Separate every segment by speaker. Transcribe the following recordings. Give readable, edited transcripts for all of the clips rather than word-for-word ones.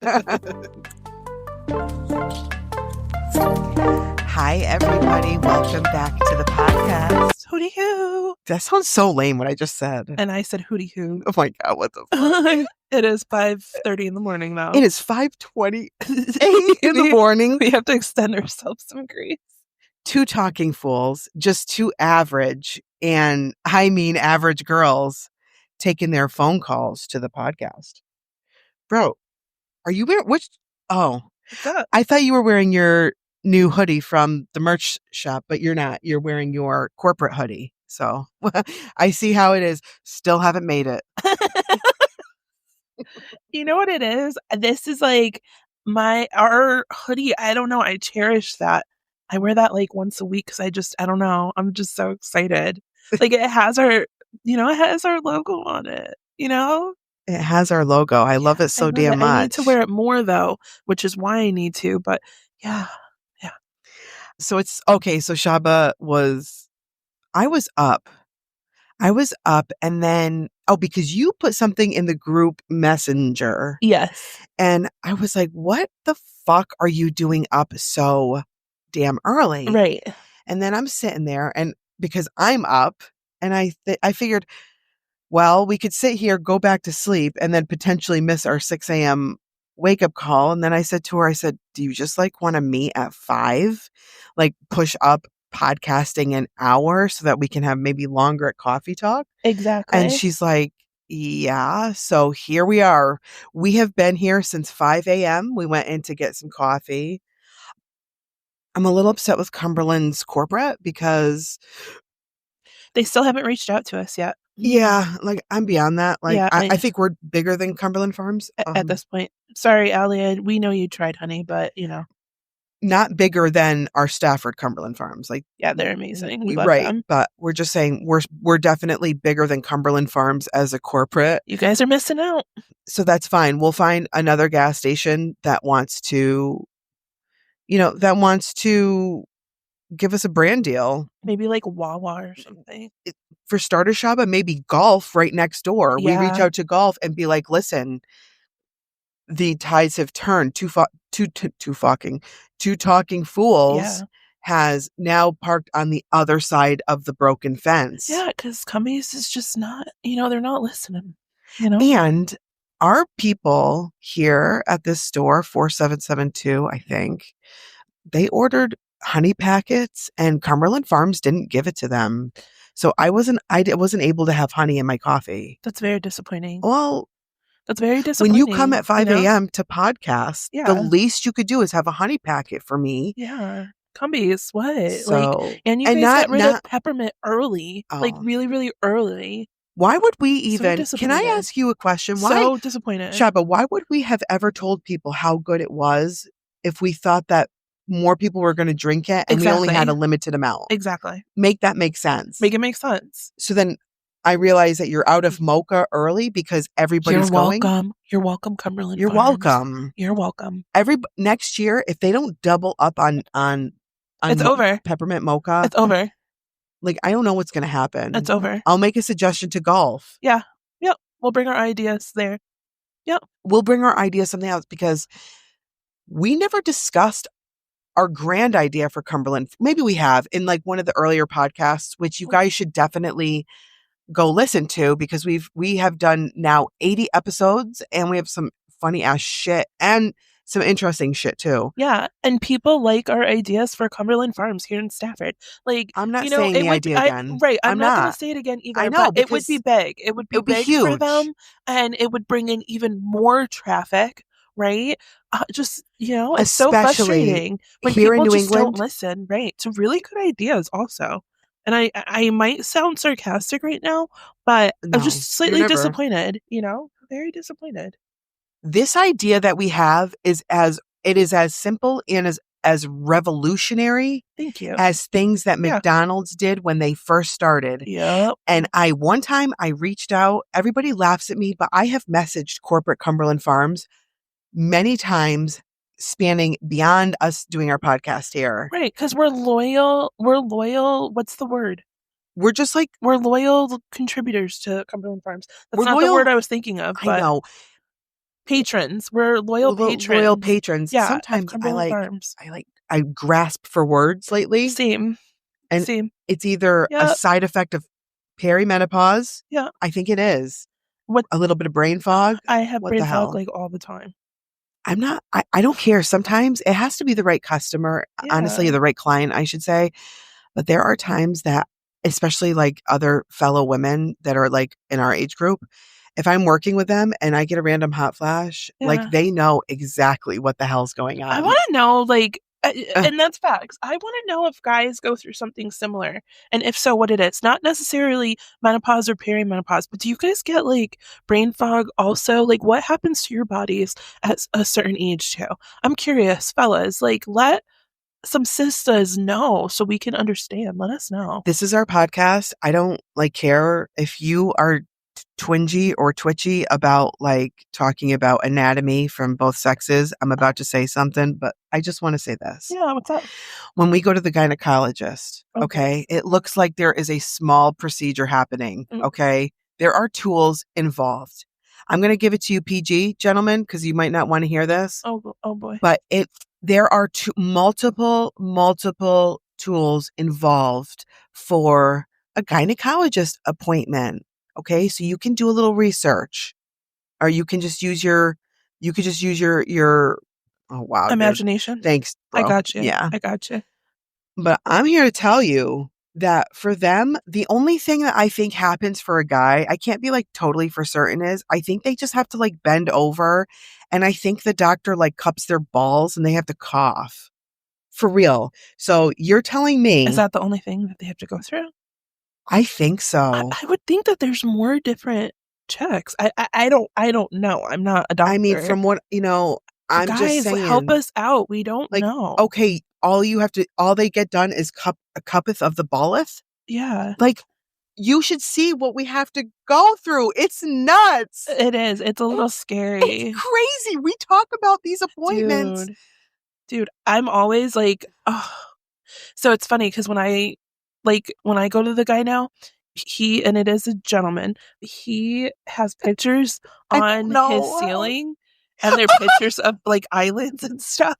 Speaker 1: Hi, everybody. Welcome back to the podcast.
Speaker 2: Hooty hoo.
Speaker 1: That sounds so lame what I just said.
Speaker 2: And I said hooty hoo.
Speaker 1: Oh my God, what the fuck?
Speaker 2: It is 5:30 in the morning now.
Speaker 1: It is 5:28 in the morning.
Speaker 2: We have to extend ourselves some grace.
Speaker 1: Two talking fools, just two average, and I mean average girls, taking their phone calls to the podcast. Bro, are you wearing which? Oh,
Speaker 2: What's up?
Speaker 1: I thought you were wearing your new hoodie from the merch shop, but you're not. You're wearing your corporate hoodie. So I see how it is. Still haven't made it.
Speaker 2: You know what it is? This is like our hoodie. I don't know. I cherish that. I wear that like once a week because I don't know. I'm just so excited. Like it has our logo on it, you know?
Speaker 1: It has our logo. I love it so damn much.
Speaker 2: I need to wear it more though, which is why I need to. But yeah.
Speaker 1: So it's okay. So I was up and then, because you put something in the group messenger.
Speaker 2: Yes.
Speaker 1: And I was like, what the fuck are you doing up so damn early?
Speaker 2: Right.
Speaker 1: And then I'm sitting there and because I'm up and I figured, well, we could sit here, go back to sleep and then potentially miss our 6 a.m. wake up call. And then I said to her, do you just like want to meet at 5? Like push up podcasting an hour so that we can have maybe longer at coffee talk?
Speaker 2: Exactly.
Speaker 1: And she's like, yeah. So here we are. We have been here since 5 a.m. We went in to get some coffee. I'm a little upset with Cumberland's corporate because
Speaker 2: they still haven't reached out to us yet.
Speaker 1: Yeah, like I'm beyond that. Like
Speaker 2: Yeah,
Speaker 1: I think we're bigger than Cumberland Farms
Speaker 2: at this point. Sorry, Allie. We know you tried, honey, but you know,
Speaker 1: not bigger than our Stafford Cumberland Farms. Like,
Speaker 2: yeah, they're amazing. We love
Speaker 1: right,
Speaker 2: them.
Speaker 1: But we're just saying we're definitely bigger than Cumberland Farms as a corporate.
Speaker 2: You guys are missing out.
Speaker 1: So that's fine. We'll find another gas station that wants to, give us a brand deal.
Speaker 2: Maybe like Wawa or something.
Speaker 1: For starter Shaba, maybe Golf right next door.
Speaker 2: Yeah.
Speaker 1: We reach out to Golf and be like, listen, the tides have turned. Two talking fools has now parked on the other side of the broken fence.
Speaker 2: Yeah, because Cumbies is just not, they're not listening. You know?
Speaker 1: And our people here at this store, 4772, I think, they ordered honey packets and Cumberland Farms didn't give it to them. So I wasn't able to have honey in my coffee.
Speaker 2: That's very disappointing.
Speaker 1: Well,
Speaker 2: that's very disappointing.
Speaker 1: When you come at 5 a.m. to podcast, the least you could do is have a honey packet for me.
Speaker 2: Yeah. Cumbies, what?
Speaker 1: So,
Speaker 2: and you guys got rid of peppermint early, like really, really early.
Speaker 1: Why would we even, can I ask you a question?
Speaker 2: So disappointed.
Speaker 1: Shaba, why would we have ever told people how good it was if we thought that more people were going to drink it and we only had a limited amount?
Speaker 2: Exactly.
Speaker 1: Make that make sense.
Speaker 2: Make it make sense.
Speaker 1: So then I realize that you're out of mocha early because everybody's going.
Speaker 2: You're welcome, Cumberland.
Speaker 1: You're
Speaker 2: Farms.
Speaker 1: welcome.
Speaker 2: You're welcome.
Speaker 1: Next year, if they don't double up on
Speaker 2: it's over.
Speaker 1: Peppermint mocha.
Speaker 2: It's over.
Speaker 1: Like, I don't know what's going to happen.
Speaker 2: It's over.
Speaker 1: I'll make a suggestion to Golf.
Speaker 2: Yeah. Yep. We'll bring our ideas there. Yep.
Speaker 1: We'll bring our idea something else because we never discussed our grand idea for Cumberland. Maybe we have in like one of the earlier podcasts, which you guys should definitely go listen to because we have done now 80 episodes and we have some funny ass shit and some interesting shit too.
Speaker 2: Yeah. And people like our ideas for Cumberland Farms here in Stafford. Like,
Speaker 1: I'm not saying the idea again.
Speaker 2: Right. I'm not going to say it again either.
Speaker 1: I know,
Speaker 2: but it would be big. It would be big
Speaker 1: huge
Speaker 2: for them. And it would bring in even more traffic. Right. Just, it's so frustrating when
Speaker 1: here
Speaker 2: people
Speaker 1: in New
Speaker 2: just
Speaker 1: England,
Speaker 2: don't listen. Right. It's really good ideas also. And I might sound sarcastic right now, but I'm just slightly disappointed, very disappointed.
Speaker 1: This idea that we have is as simple and as revolutionary
Speaker 2: Thank you.
Speaker 1: as things that McDonald's did when they first started.
Speaker 2: Yep.
Speaker 1: And one time I reached out, everybody laughs at me, but I have messaged corporate Cumberland Farms many times spanning beyond us doing our podcast here.
Speaker 2: Right. Because we're loyal. What's the word?
Speaker 1: We're just like,
Speaker 2: we're loyal contributors to Cumberland Farms. That's not the word I was thinking of. But
Speaker 1: I know.
Speaker 2: patrons. We're loyal
Speaker 1: Loyal
Speaker 2: patrons.
Speaker 1: patrons.
Speaker 2: Yeah, of
Speaker 1: Sometimes
Speaker 2: Cumberland Farms.
Speaker 1: I grasp for words lately,
Speaker 2: Same.
Speaker 1: and
Speaker 2: Same.
Speaker 1: it's either a
Speaker 2: Yeah.
Speaker 1: side effect of perimenopause.
Speaker 2: Yeah.
Speaker 1: I think it is.
Speaker 2: What
Speaker 1: A little bit of brain fog.
Speaker 2: I have
Speaker 1: What
Speaker 2: brain
Speaker 1: the
Speaker 2: fog
Speaker 1: hell?
Speaker 2: like all the time.
Speaker 1: I don't care. Sometimes it has to be the right customer, honestly,
Speaker 2: Yeah.
Speaker 1: the right client, I should say. But there are times that, especially like other fellow women that are like in our age group, if I'm working with them and I get a random hot flash, like
Speaker 2: Yeah.
Speaker 1: they know exactly what the hell's going
Speaker 2: I
Speaker 1: on.
Speaker 2: want to know, like,
Speaker 1: Uh,
Speaker 2: and that's facts. I want to know if guys go through something similar, and if so, what it is. Not necessarily menopause or perimenopause, but do you guys get like brain fog also? Like, what happens to your bodies at a certain age too? I'm curious, fellas. Like, let some sisters know so we can understand. Let us know.
Speaker 1: This is our podcast. I don't like care if you are twingy or twitchy about like talking about anatomy from both sexes. I'm about to say something, but I just want to say this.
Speaker 2: Yeah, what's up?
Speaker 1: When we go to the gynecologist,
Speaker 2: Okay.
Speaker 1: okay, it looks like there is a small procedure happening.
Speaker 2: Mm.
Speaker 1: Okay. There are tools involved. I'm going to give it to you, PG, gentlemen, because you might not want to hear this.
Speaker 2: Oh boy.
Speaker 1: But there are multiple tools involved for a gynecologist appointment. Okay. So you can do a little research, or you can just use your, oh, wow, dude.
Speaker 2: Imagination.
Speaker 1: Thanks,
Speaker 2: I
Speaker 1: bro.
Speaker 2: got you.
Speaker 1: Yeah.
Speaker 2: I got you.
Speaker 1: But I'm here to tell you that for them, the only thing that I think happens for a guy, I can't be like totally for certain, is I think they just have to like bend over, and I think the doctor like cups their balls and they have to cough. For real. So you're telling me.
Speaker 2: Is that the only thing that they have to go through?
Speaker 1: I think so.
Speaker 2: I would think that there's more different checks. I don't know. I'm not a doctor.
Speaker 1: I mean, from what, I'm
Speaker 2: Guys,
Speaker 1: just saying.
Speaker 2: help us out. We don't
Speaker 1: like,
Speaker 2: know.
Speaker 1: Okay, all they get done is a cuppeth of the balleth.
Speaker 2: Yeah.
Speaker 1: Like, you should see what we have to go through. It's nuts.
Speaker 2: It is. It's a little scary.
Speaker 1: It's crazy. We talk about these appointments.
Speaker 2: Dude, I'm always like, oh. So it's funny because when I go to the guy now, and it is a gentleman, he has pictures on his ceiling, and they're pictures of like islands and stuff.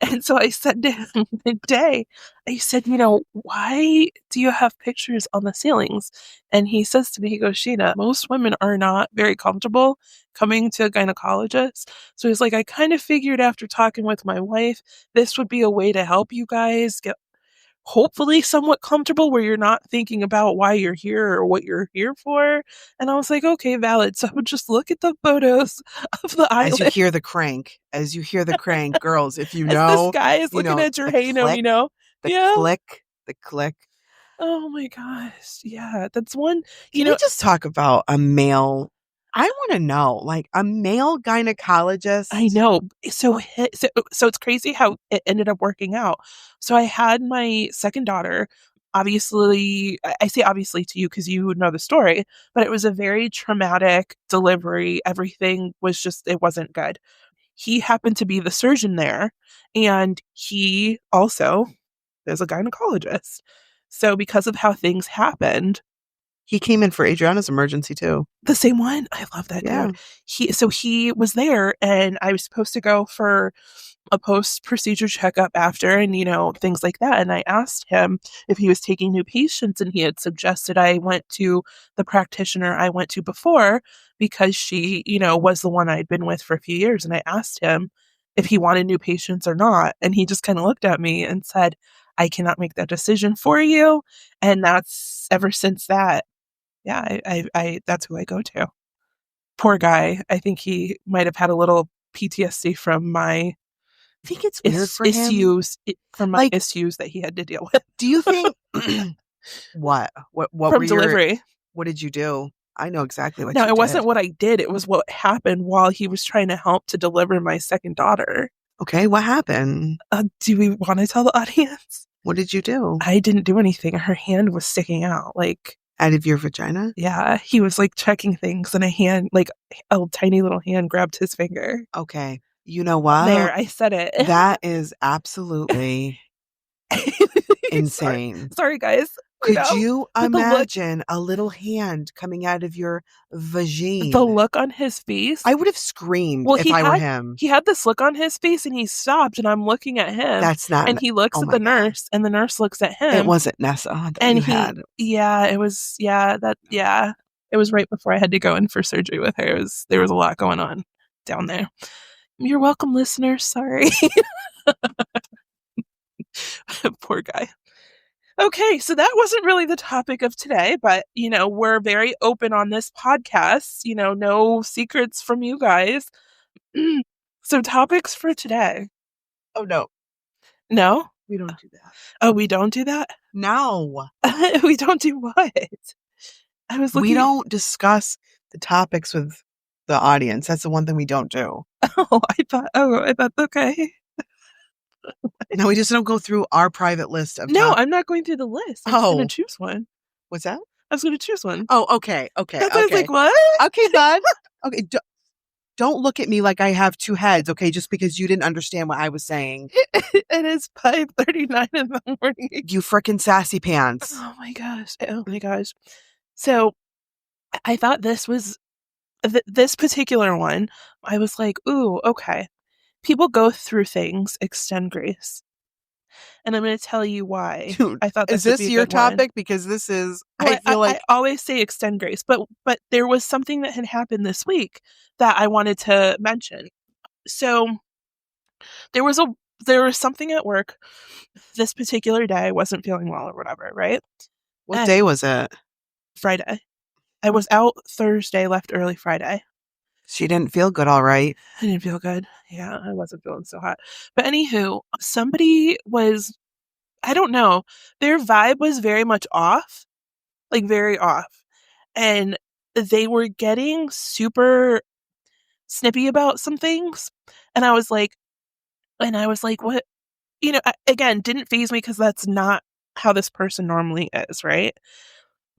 Speaker 2: And so I said to him midday, I said, why do you have pictures on the ceilings? And he says to me, he goes, Sheena, most women are not very comfortable coming to a gynecologist. So he's like, I kind of figured after talking with my wife, this would be a way to help you guys get hopefully somewhat comfortable where you're not thinking about why you're here or what you're here for. And I was like, okay, valid. So just look at the photos of the island.
Speaker 1: As you hear the crank, girls, if you know.
Speaker 2: This guy is looking at your hano,
Speaker 1: the click.
Speaker 2: Oh my gosh. Yeah, that's one.
Speaker 1: Can we just talk about a male? I want to know, like, a male gynecologist.
Speaker 2: I know. So it's crazy how it ended up working out. So I had my second daughter. Obviously, I say obviously to you because you would know the story, but it was a very traumatic delivery. Everything was it wasn't good. He happened to be the surgeon there, and he also is a gynecologist. So because of how things happened,
Speaker 1: he came in for Adriana's emergency too.
Speaker 2: The same one? I love that dude. He was there, and I was supposed to go for a post-procedure checkup after, and things like that. And I asked him if he was taking new patients, and he had suggested I went to the practitioner I went to before because she, was the one I'd been with for a few years. And I asked him if he wanted new patients or not. And he just kind of looked at me and said, I cannot make that decision for you. And that's ever since that. Yeah, I that's who I go to. Poor guy. I think he might have had a little PTSD from my
Speaker 1: I think it's weird for
Speaker 2: issues from my issues that he had to deal with.
Speaker 1: Do you think what
Speaker 2: from delivery?
Speaker 1: What did you do? I know exactly what.
Speaker 2: No,
Speaker 1: you did.
Speaker 2: It wasn't what I did. It was what happened while he was trying to help to deliver my second daughter.
Speaker 1: Okay, what happened?
Speaker 2: Do we want to tell the audience?
Speaker 1: What did you do?
Speaker 2: I didn't do anything. Her hand was sticking out, like
Speaker 1: out of your vagina?
Speaker 2: Yeah, he was like checking things, and a tiny little hand grabbed his finger.
Speaker 1: Okay, you know what?
Speaker 2: There, I said it.
Speaker 1: That is absolutely insane.
Speaker 2: Sorry, guys.
Speaker 1: Could you
Speaker 2: But
Speaker 1: imagine a little hand coming out of your
Speaker 2: the
Speaker 1: vagine?
Speaker 2: look on his face.
Speaker 1: I would have screamed
Speaker 2: Well,
Speaker 1: if I were him.
Speaker 2: he had this look on his face and he stopped and I'm looking at him
Speaker 1: That's not,
Speaker 2: and he looks
Speaker 1: oh
Speaker 2: at
Speaker 1: my
Speaker 2: the
Speaker 1: God.
Speaker 2: nurse and the nurse looks at
Speaker 1: It
Speaker 2: him
Speaker 1: wasn't Nessa that
Speaker 2: and
Speaker 1: you had.
Speaker 2: it was right before I had to go in for surgery with her. There was a lot going on down there. You're welcome, listeners. Sorry. Poor guy. Okay, so that wasn't really the topic of today, but we're very open on this podcast. No secrets from you guys. So topics for today.
Speaker 1: Oh, no.
Speaker 2: No?
Speaker 1: We don't do that.
Speaker 2: Oh, we don't do that?
Speaker 1: No.
Speaker 2: We don't do what? I was looking.
Speaker 1: We don't discuss the topics with the audience. That's the one thing we don't do.
Speaker 2: Oh, I thought, okay.
Speaker 1: No, we just don't go through our private list of
Speaker 2: No, I'm not going through the list. I'm going to choose one.
Speaker 1: What's that?
Speaker 2: I was going to choose one.
Speaker 1: Oh, okay.
Speaker 2: That's why I was like, what?
Speaker 1: Okay, bud. Okay, don't look at me like I have two heads, okay, just because you didn't understand what I was saying.
Speaker 2: It is 5:39 in the morning.
Speaker 1: You frickin' sassy pants.
Speaker 2: Oh my gosh. Oh my gosh. So I thought this was this particular one. I was like, ooh, okay. People go through things, extend grace. And I'm going to tell you why.
Speaker 1: Dude,
Speaker 2: I thought this
Speaker 1: is this
Speaker 2: would be a
Speaker 1: your
Speaker 2: good one.
Speaker 1: topic? Because this is,
Speaker 2: Well,
Speaker 1: I feel like
Speaker 2: I always say extend grace, but there was something that had happened this week that I wanted to mention. So there was something at work this particular day. I wasn't feeling well or whatever, right?
Speaker 1: What day was it?
Speaker 2: Friday. I was out Thursday, left early Friday.
Speaker 1: She didn't feel good, all right.
Speaker 2: I didn't feel good. Yeah, I wasn't feeling so hot. But anywho, somebody was, I don't know, their vibe was very much off, like very off. And they were getting super snippy about some things. And I was like, what? Again, didn't faze me because that's not how this person normally is, right?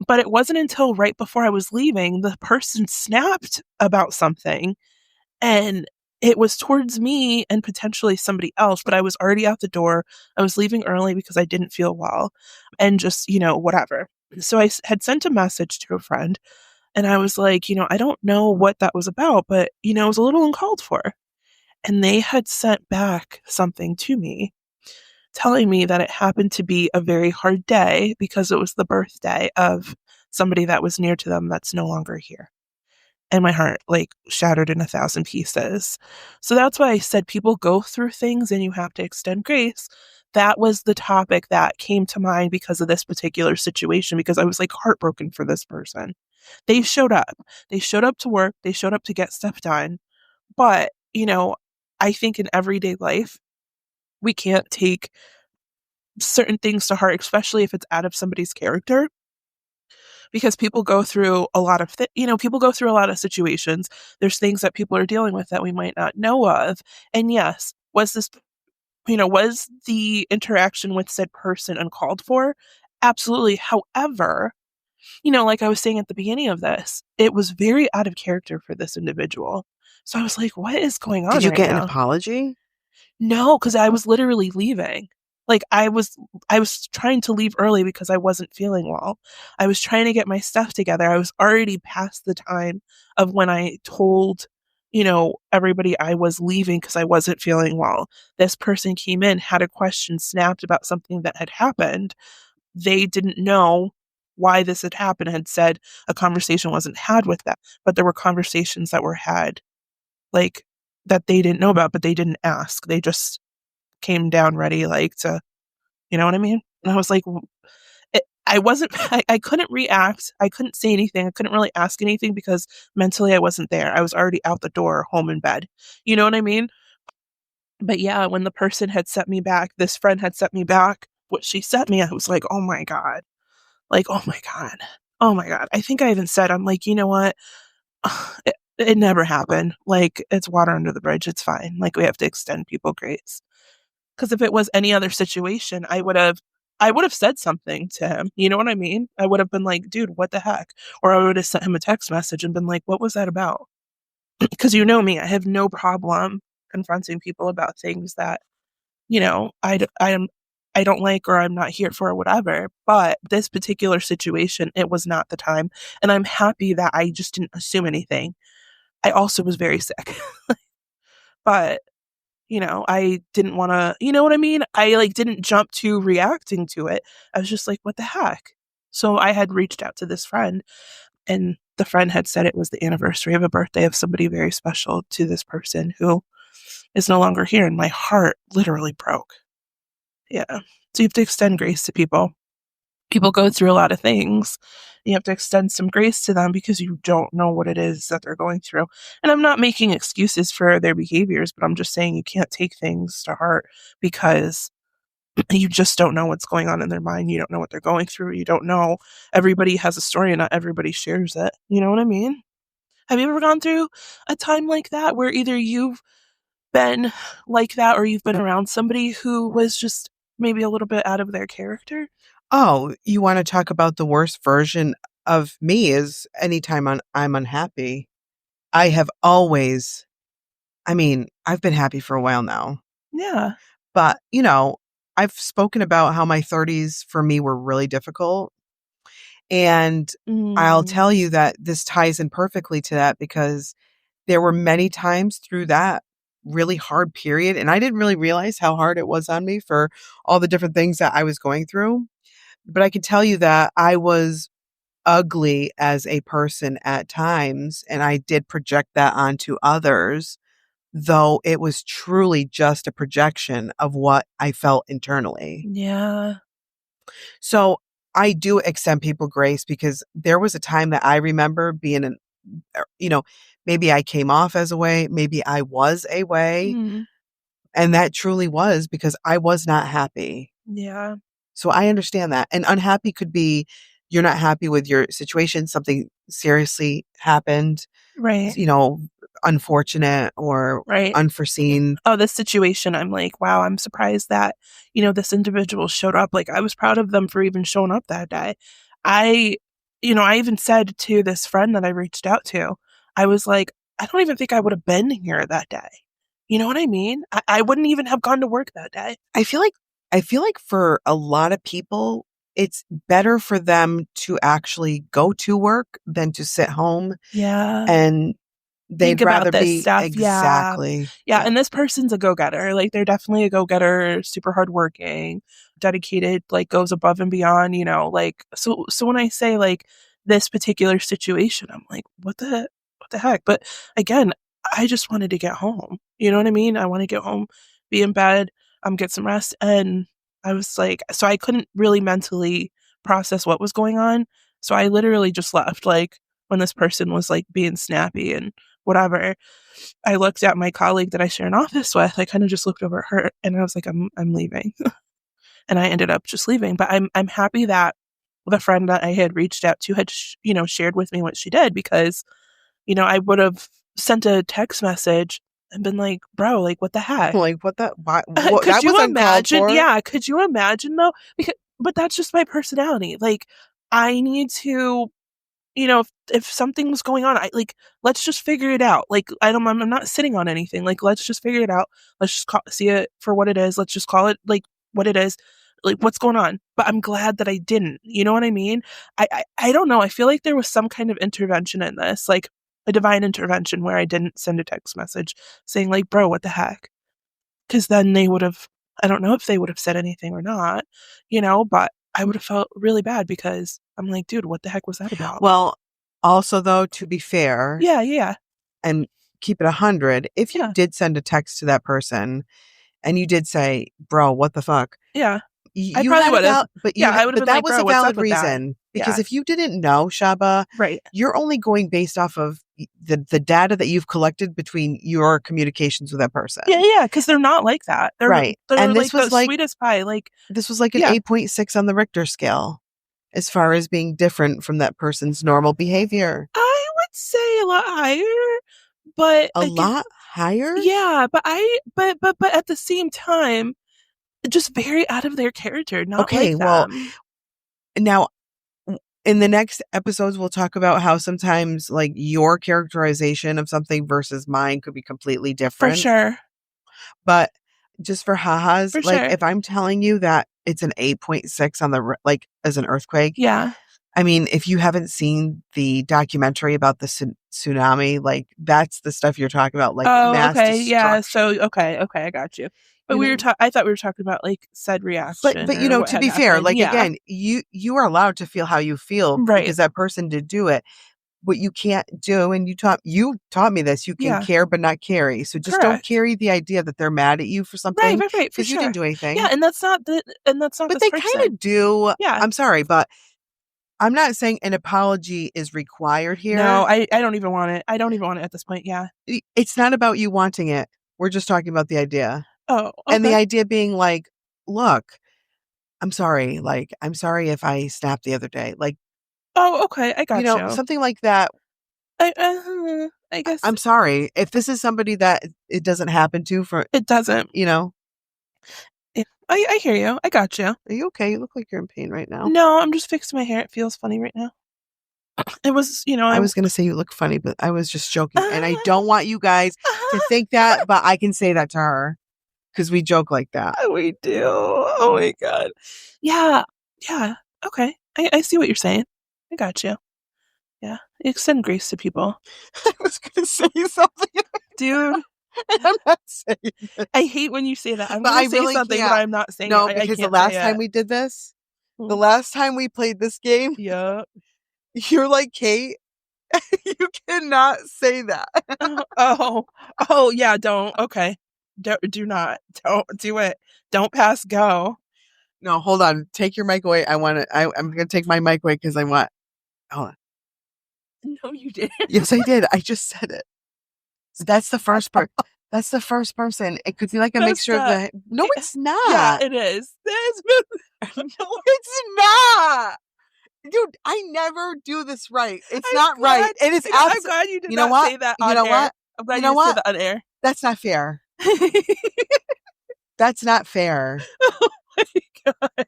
Speaker 2: But it wasn't until right before I was leaving, the person snapped about something and it was towards me and potentially somebody else, but I was already out the door. I was leaving early because I didn't feel well and just, whatever. So I had sent a message to a friend and I was like, I don't know what that was about, but, it was a little uncalled for. And they had sent back something to me telling me that it happened to be a very hard day because it was the birthday of somebody that was near to them that's no longer here. And my heart shattered in 1,000 pieces. So that's why I said people go through things and you have to extend grace. That was the topic that came to mind because of this particular situation, because I was heartbroken for this person. They showed up. They showed up to work. They showed up to get stuff done. But, I think in everyday life, we can't take certain things to heart, especially if it's out of somebody's character, because people go through a lot of people go through a lot of situations. There's things that people are dealing with that we might not know of. And yes, was the interaction with said person uncalled for? Absolutely. However, like I was saying at the beginning of this, it was very out of character for this individual. So I was like, what is going on?
Speaker 1: Did you
Speaker 2: right
Speaker 1: get
Speaker 2: now?
Speaker 1: an apology?
Speaker 2: No, because I was literally leaving. I was trying to leave early because I wasn't feeling well. I was trying to get my stuff together. I was already past the time of when I told, everybody I was leaving because I wasn't feeling well. This person came in, had a question, snapped about something that had happened. They didn't know why this had happened, had said a conversation wasn't had with them, but there were conversations that were had, that they didn't know about, but they didn't ask. They just came down ready, to, you know what I mean? And I was like, I couldn't react. I couldn't say anything. I couldn't really ask anything because mentally I wasn't there. I was already out the door, home in bed. You know what I mean? But yeah, when the person had sent me back, this friend had sent me back what she sent me, I was like, oh my God. Oh my God. Oh my God. I think I even said, I'm like, you know what? It never happened. It's water under the bridge. It's fine. We have to extend people grace. Because if it was any other situation, I would have said something to him. You know what I mean? I would have been like, dude, what the heck? Or I would have sent him a text message and been like, what was that about? Because you know me, I have no problem confronting people about things that, I am I don't like or I'm not here for or whatever. But this particular situation, it was not the time. And I'm happy that I just didn't assume anything. I also was very sick. But, I didn't want to, you know what I mean? I like didn't jump to reacting to it. I was just like, what the heck? So I had reached out to this friend, and the friend had said it was the anniversary of a birthday of somebody very special to this person who is no longer here. And my heart literally broke. Yeah. So you have to extend grace to people. People go through a lot of things. You have to extend some grace to them because you don't know what it is that they're going through. And I'm not making excuses for their behaviors, but I'm just saying you can't take things to heart because you just don't know what's going on in their mind. You don't know what they're going through. You don't know. Everybody has a story and not everybody shares it. You know what I mean? Have you ever gone through a time like that where either you've been like that or you've been around somebody who was just maybe a little bit out of their character?
Speaker 1: Oh, you want to talk about the worst version of me is anytime I'm unhappy. I have always, I've been happy for a while now,
Speaker 2: Yeah.
Speaker 1: but I've spoken about how my 30s for me were really difficult. And I'll
Speaker 2: Mm,
Speaker 1: tell you that this ties in perfectly to that because there were many times through that really hard period. And I didn't really realize how hard it was on me for all the different things that I was going through. But I can tell you that I was ugly as a person at times, and I did project that onto others, though it was truly just a projection of what I felt internally.
Speaker 2: yeah.
Speaker 1: So I do extend people grace because there was a time that I remember being you know, maybe I came off as a way, maybe I was a way,
Speaker 2: Mm,
Speaker 1: and that truly was because I was not happy.
Speaker 2: yeah.
Speaker 1: So I understand that. And unhappy could be you're not happy with your situation, something seriously happened,
Speaker 2: Right.
Speaker 1: you know, unfortunate or
Speaker 2: Right.
Speaker 1: unforeseen.
Speaker 2: Oh, this situation, I'm like, wow, I'm surprised that, this individual showed up. Like, I was proud of them for even showing up that day. I, I even said to this friend that I reached out to, I was like, I don't even think I would have been here that day. You know what I mean? I wouldn't even have gone to work that day.
Speaker 1: I feel like for a lot of people, it's better for them to actually go to work than to sit home,
Speaker 2: Yeah.
Speaker 1: and
Speaker 2: Think
Speaker 1: they'd
Speaker 2: about
Speaker 1: rather
Speaker 2: this
Speaker 1: be
Speaker 2: stuff. Yeah.
Speaker 1: exactly.
Speaker 2: Yeah.
Speaker 1: Yeah.
Speaker 2: And this person's a go getter. Like, they're definitely a go getter, super hardworking, dedicated, like, goes above and beyond, like, so when I say, like, this particular situation, I'm like, what the heck? But again, I just wanted to get home. You know what I mean? I want to get home, be in bed, get some rest. And I was like, so I couldn't really mentally process what was going on. So I literally just left, like, when this person was like being snappy and whatever. I looked at my colleague that I share an office with. I kind of just looked over at her and I was like, I'm leaving. And I ended up just leaving. But I'm happy that the friend that I had reached out to had shared with me what she did because, I would have sent a text message and been like, bro, like, what the heck?
Speaker 1: Like what the what
Speaker 2: Could
Speaker 1: that was
Speaker 2: you
Speaker 1: uncalled
Speaker 2: imagine?
Speaker 1: for.
Speaker 2: Yeah, could you imagine though? But that's just my personality. Like, I need to, if something's going on, I like, let's just figure it out. Like, I'm not sitting on anything. Like, let's just figure it out. Let's just see it for what it is. Let's just call it like what it is. Like, what's going on? But I'm glad that I didn't. You know what I mean? I don't know. I feel like there was some kind of intervention in this, like a divine intervention where I didn't send a text message saying like, bro, what the heck? Because then they would have, I don't know if they would have said anything or not, but I would have felt really bad because I'm like, dude, what the heck was that about?
Speaker 1: Well, also though, to be fair
Speaker 2: Yeah, yeah,
Speaker 1: and keep it 100, if you
Speaker 2: yeah,
Speaker 1: did send a text to that person and you did say, "Bro, what the fuck?"
Speaker 2: yeah. I
Speaker 1: You
Speaker 2: probably
Speaker 1: had a
Speaker 2: would have. Yeah, I would have
Speaker 1: but
Speaker 2: been
Speaker 1: that
Speaker 2: like,
Speaker 1: was a
Speaker 2: bro, what's up
Speaker 1: valid
Speaker 2: with that?
Speaker 1: reason because
Speaker 2: Yeah,
Speaker 1: if you didn't know, Shaba,
Speaker 2: right.
Speaker 1: you're only going based off of the data that you've collected between your communications with that person.
Speaker 2: Yeah, yeah, because they're not like that. They're
Speaker 1: Right.
Speaker 2: they're
Speaker 1: And
Speaker 2: like the sweetest pie. Like,
Speaker 1: this was like an
Speaker 2: yeah,
Speaker 1: 8.6 on the Richter scale as far as being different from that person's normal behavior.
Speaker 2: I would say a lot higher, but
Speaker 1: A
Speaker 2: again,
Speaker 1: lot higher?
Speaker 2: yeah, but at the same time, just very out of their character, not
Speaker 1: Okay,
Speaker 2: like
Speaker 1: well,
Speaker 2: them.
Speaker 1: now in the next episodes we'll talk about how sometimes like your characterization of something versus mine could be completely
Speaker 2: For
Speaker 1: different.
Speaker 2: sure,
Speaker 1: But just for ha-has,
Speaker 2: for
Speaker 1: like
Speaker 2: sure.
Speaker 1: if I'm telling you that it's an 8.6 on the, like, as an earthquake.
Speaker 2: Yeah.
Speaker 1: I mean, if you haven't seen the documentary about the tsunami, like, that's the stuff you're talking about, like
Speaker 2: Oh,
Speaker 1: mass
Speaker 2: okay. Yeah.
Speaker 1: destruction.
Speaker 2: So, okay. I got you. But
Speaker 1: You know,
Speaker 2: I thought we were talking about like said reaction
Speaker 1: you
Speaker 2: or
Speaker 1: know,
Speaker 2: what
Speaker 1: to
Speaker 2: had
Speaker 1: be fair,
Speaker 2: happened.
Speaker 1: like,
Speaker 2: Yeah.
Speaker 1: again, you are allowed to feel how you feel
Speaker 2: Right.
Speaker 1: because that person did do it. What you can't do, and you taught me this, you can
Speaker 2: Yeah.
Speaker 1: care but not carry. So just don't
Speaker 2: Correct.
Speaker 1: carry the idea that they're mad at you for
Speaker 2: Right.
Speaker 1: something
Speaker 2: Right. For
Speaker 1: because you didn't
Speaker 2: sure.
Speaker 1: do
Speaker 2: Yeah.
Speaker 1: anything.
Speaker 2: And that's not
Speaker 1: But
Speaker 2: this
Speaker 1: they kind
Speaker 2: person.
Speaker 1: of do.
Speaker 2: Yeah.
Speaker 1: I'm sorry, but I'm not saying an apology is required
Speaker 2: No,
Speaker 1: here.
Speaker 2: I don't even want it. I don't even want it at this point. Yeah.
Speaker 1: It's not about you wanting it. We're just talking about the idea.
Speaker 2: Oh,
Speaker 1: And the
Speaker 2: okay.
Speaker 1: idea being like, look, I'm sorry. Like, I'm sorry if I snapped the other day. Like,
Speaker 2: Oh, okay. I got you.
Speaker 1: something like that.
Speaker 2: I guess
Speaker 1: I'm sorry. If this is somebody that it doesn't happen to for,
Speaker 2: it doesn't. I hear you. I got you.
Speaker 1: Are you okay? You look like you're in pain right now.
Speaker 2: No, I'm just fixing my hair. It feels funny right now. It was,
Speaker 1: I was going to say you look funny, but I was just joking. And I don't want you guys to think that, but I can say that to her because we joke like that.
Speaker 2: We do. Oh my God. Yeah. Yeah. Okay. I see what you're saying. I got you. Yeah. Extend grace to people.
Speaker 1: I was going to say something.
Speaker 2: Dude.
Speaker 1: I'm not saying it.
Speaker 2: I hate when you say that. I'm
Speaker 1: But
Speaker 2: going
Speaker 1: I
Speaker 2: to say
Speaker 1: really
Speaker 2: something,
Speaker 1: can't.
Speaker 2: but I'm not saying
Speaker 1: No,
Speaker 2: it.
Speaker 1: because the
Speaker 2: can't
Speaker 1: last
Speaker 2: say
Speaker 1: time
Speaker 2: it.
Speaker 1: we did this, the last time we played this game,
Speaker 2: Yeah.
Speaker 1: you're like, Kate, you cannot say that.
Speaker 2: Oh, yeah. Don't. Okay. Do not. Don't do it. Don't pass go.
Speaker 1: No, hold on. Take your mic away. I'm going to take my mic away because I want, hold on.
Speaker 2: No, you didn't.
Speaker 1: Yes, I did. I just said it. That's the first part. That's the first person. It could be like a mixture of the. No, it's not.
Speaker 2: Yeah, it is.
Speaker 1: No, it's not. Dude, I never do this right. It's not right. It is
Speaker 2: I'm glad you did not say that on
Speaker 1: You know
Speaker 2: air.
Speaker 1: what?
Speaker 2: I'm glad
Speaker 1: You
Speaker 2: you
Speaker 1: know
Speaker 2: didn't say
Speaker 1: what?
Speaker 2: that on air.
Speaker 1: That's not fair. That's not fair.
Speaker 2: Oh my God.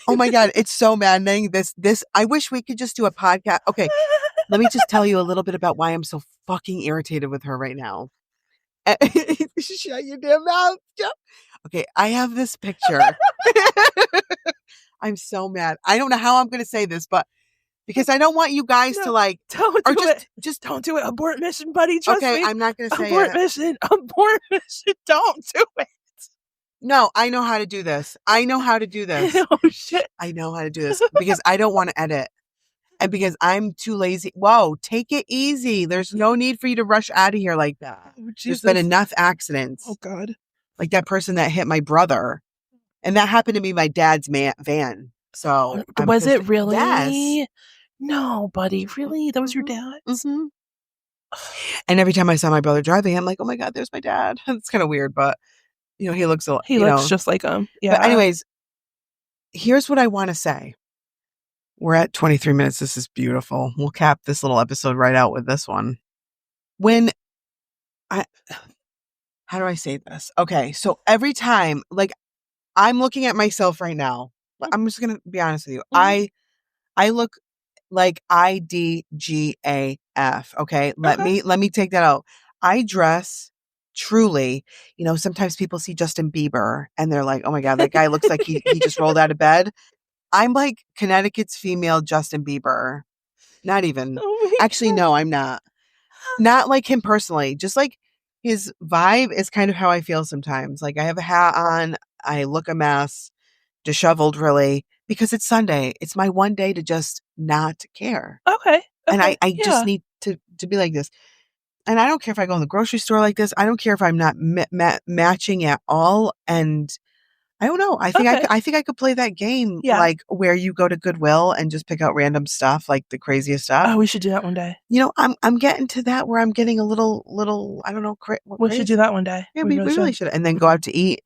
Speaker 1: Oh my God, it's so maddening. This I wish we could just do a podcast. Okay, let me just tell you a little bit about why I'm so fucking irritated with her right now. Shut your damn mouth. Okay, I have this picture. I'm so mad. I don't know how I'm going to say this, but because I don't want you guys to like,
Speaker 2: don't
Speaker 1: or
Speaker 2: do it.
Speaker 1: Just
Speaker 2: don't do it. Abort mission, buddy. Trust me.
Speaker 1: Okay, I'm not going to say
Speaker 2: abort
Speaker 1: it.
Speaker 2: mission. Abort mission. Don't do it.
Speaker 1: No, I know how to do this. I know how to do this.
Speaker 2: Oh shit.
Speaker 1: I know how to do this because I don't want to edit. And because I'm too lazy. Whoa, take it easy. There's no need for you to rush out of here like that.
Speaker 2: Oh,
Speaker 1: There's been enough accidents.
Speaker 2: Oh God.
Speaker 1: Like that person that hit my brother. And that happened to be my dad's van. So
Speaker 2: was it really?
Speaker 1: Yes.
Speaker 2: No, buddy. Really? That was your dad's?
Speaker 1: Mm-hmm. And every time I saw my brother driving, I'm like, oh my God, there's my dad. It's kind of weird, but he looks
Speaker 2: just like him. Yeah.
Speaker 1: But anyways, here's what I want to say. We're at 23 minutes. This is beautiful. We'll cap this little episode right out with this one. How do I say this? Okay. So every time, like, I'm looking at myself right now. I'm just going to be honest with you.
Speaker 2: Mm-hmm.
Speaker 1: I look like IDGAF. Okay. Let me take that out. I dress truly, sometimes people see Justin Bieber and they're like, oh my God, that guy looks like he just rolled out of bed. I'm like Connecticut's female Justin Bieber. Not even. Actually, no, I'm not. Not like him personally. Just like his vibe is kind of how I feel sometimes. Like I have a hat on. I look a mess, disheveled really, because it's Sunday. It's my one day to just not care.
Speaker 2: Okay.
Speaker 1: And I just need to be like this. And I don't care if I go in the grocery store like this. I don't care if I'm not matching at all. And I don't know. I think I could play that game like where you go to Goodwill and just pick out random stuff, like the craziest stuff.
Speaker 2: Oh, we should do that one day.
Speaker 1: I'm getting to that where I'm getting a little I don't know.
Speaker 2: We should do that one day.
Speaker 1: Yeah, we really should. And then go out to eat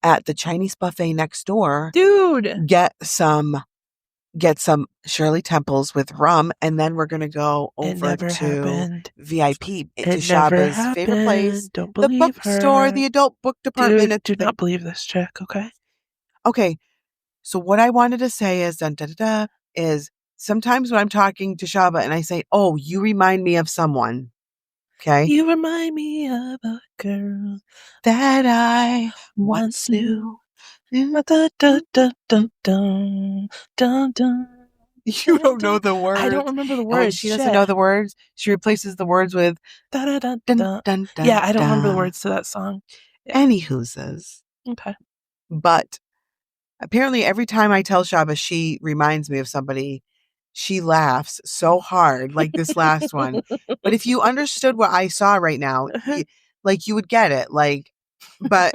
Speaker 1: at the Chinese buffet next door.
Speaker 2: Dude.
Speaker 1: Get some Shirley Temples with rum, and then we're gonna go over to VIP to Shaba's favorite place,
Speaker 2: don't believe
Speaker 1: the bookstore, the adult book department.
Speaker 2: Dude, do not believe this chick, okay?
Speaker 1: Okay, so what I wanted to say is, is sometimes when I'm talking to Shaba and I say, "Oh, you remind me of someone," okay?
Speaker 2: You remind me of a girl
Speaker 1: that I once knew.
Speaker 2: Da, da, da, da, dun, dun, dun, dun.
Speaker 1: You don't know the words.
Speaker 2: I don't remember the
Speaker 1: And when
Speaker 2: words.
Speaker 1: she doesn't know the words, she replaces the words with
Speaker 2: Da, da, da,
Speaker 1: dun
Speaker 2: da.
Speaker 1: dun dun.
Speaker 2: Yeah, I don't remember the
Speaker 1: dun.
Speaker 2: words to that song. Yeah.
Speaker 1: Anywho says.
Speaker 2: Okay.
Speaker 1: But apparently every time I tell Shaba she reminds me of somebody, she laughs so hard, like this last one. But if you understood what I saw right now, like you would get it. Like, but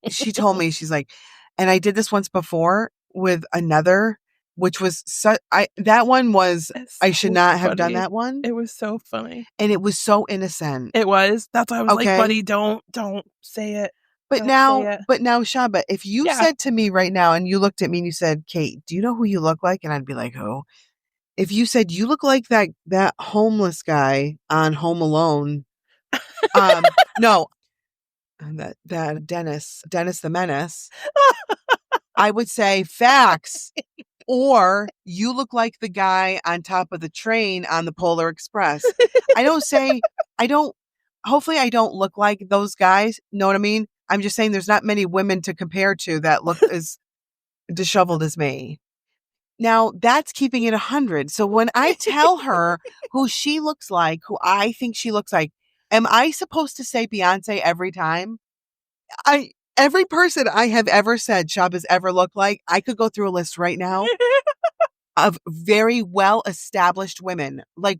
Speaker 1: she told me, she's like, and I did this once before with another, which was that one was, I should not have done that one.
Speaker 2: It was so funny.
Speaker 1: And it was so innocent.
Speaker 2: It was. That's why I was like, buddy, don't say it.
Speaker 1: But now, Shaba, if you said to me right now and you looked at me and you said, Kate, do you know who you look like? And I'd be like, who? If you said you look like that homeless guy on Home Alone, no, that Dennis the Menace, I would say facts. Or you look like the guy on top of the train on the Polar Express. Hopefully I don't look like those guys. Know what I mean? I'm just saying there's not many women to compare to that look as disheveled as me. Now that's keeping it 100. So when I tell her who she looks like, who I think she looks like, am I supposed to say Beyonce every time? Every person I have ever said Shaba's ever looked like, I could go through a list right now of very well-established women, like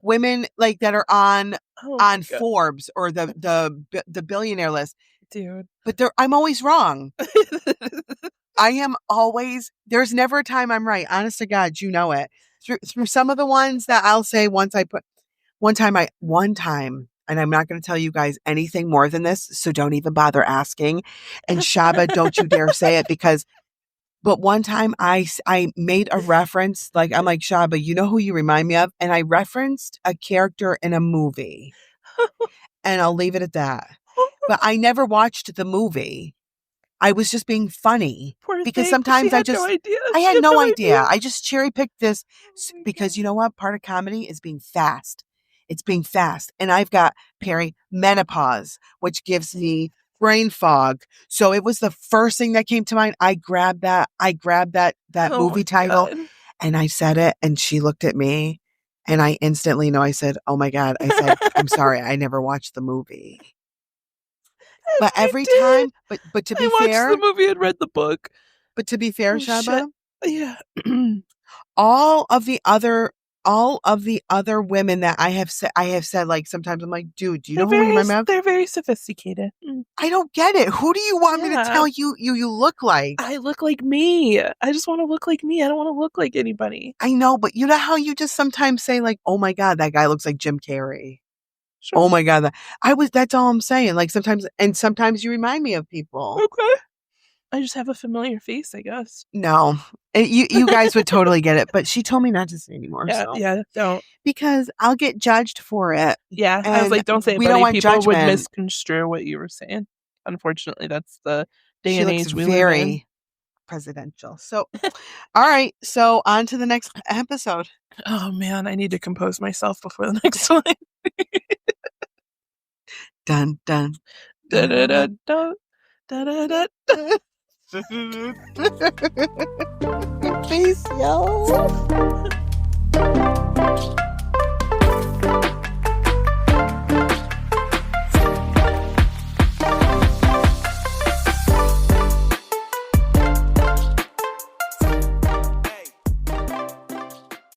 Speaker 1: that are on Forbes or the billionaire list.
Speaker 2: Dude.
Speaker 1: But I'm always wrong. I am always, there's never a time I'm right. Honest to God, you know it. Through some of the ones that I'll say one time, and I'm not going to tell you guys anything more than this, so don't even bother asking. And Shaba, don't you dare say it but one time I made a reference, like, I'm like, Shaba, you know who you remind me of? And I referenced a character in a movie. And I'll leave it at that. But I never watched the movie. I was just being funny. Because sometimes I had no idea. I just cherry picked this because you know what? Part of comedy is being fast. It's being fast. And I've got menopause, which gives me brain fog. So it was the first thing that came to mind. I grabbed that movie title and I said it, and she looked at me and I instantly know. I said, oh my God. I said, I'm sorry. I never watched the movie. But every time, but to be fair,
Speaker 2: I watched the movie and read the book.
Speaker 1: But to be fair, Shaba,
Speaker 2: yeah,
Speaker 1: all of the other women that I have said, like, sometimes I'm like, dude, do you know who you remember?
Speaker 2: They're very sophisticated.
Speaker 1: I don't get it. Who do you want me to tell you look like?
Speaker 2: I look like me. I just want to look like me. I don't want to look like anybody.
Speaker 1: I know, but you know how you just sometimes say, like, oh my God, that guy looks like Jim Carrey. Sure. Oh my God, that's all I'm saying. Like, sometimes you remind me of people.
Speaker 2: Okay. I just have a familiar face, I guess.
Speaker 1: No, you guys would totally get it, but she told me not to say anymore.
Speaker 2: Yeah, don't.
Speaker 1: Because I'll get judged for it.
Speaker 2: Yeah, I was like, don't say it. We don't want people judgment. Would misconstrue what you were saying. Unfortunately, that's the day and age we live in. Very
Speaker 1: presidential. So, all right. So on to the next episode.
Speaker 2: Oh man, I need to compose myself before the next one.
Speaker 1: Dun dun.
Speaker 2: Da da da da da da da.
Speaker 1: Peace, y'all.